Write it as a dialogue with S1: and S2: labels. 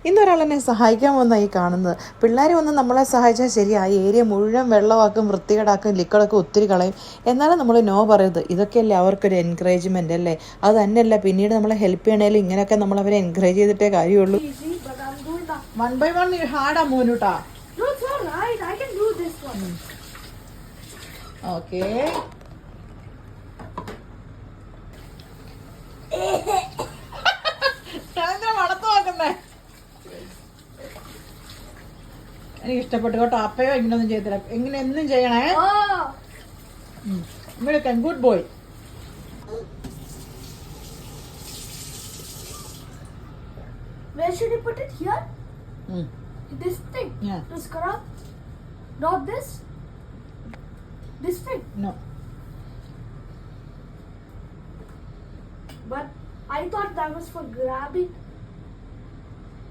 S1: ഇന്നൊരാളെന്നെ സഹായിക്കാൻ വന്ന ഈ കാണുന്നത്. പിള്ളേർ വന്ന് നമ്മളെ സഹായിച്ചാൽ ശരി, ആ ഏരിയ മുഴുവൻ വെള്ളമാക്കും, വൃത്തികേടാക്കും, ലിക്വിഡൊക്കെ ഒത്തിരി കളയും. എന്നാലും നമ്മൾ നോ പറയരുത്. ഇതൊക്കെയല്ലേ അവർക്കൊരു എൻകറേജ്മെൻ്റ് അല്ലേ? അത് തന്നെയല്ല പിന്നീട് നമ്മളെ ഹെൽപ്പ് ചെയ്യണേലും ഇങ്ങനെയൊക്കെ നമ്മളവരെ എൻകറേജ് ചെയ്തിട്ടേ കാര്യമുള്ളൂ. വൺ ബൈ വൺ ഹാർഡാ മോനൂട്ടാ. ഓക്കേ, മണത്ത് നോക്കുന്നേ. എനിക്ക് ഇഷ്ടപ്പെട്ടു കേട്ടോ. അപ്പയോ ഇങ്ങനൊന്നും ചെയ്തില്ല, ഇങ്ങനെ എന്നും ചെയ്യണേ. Good boy.
S2: Where should I put it? Here? This thing?
S1: Yeah.
S2: To scrub? Not this? This thing?
S1: No.
S2: But I thought that was for grabbing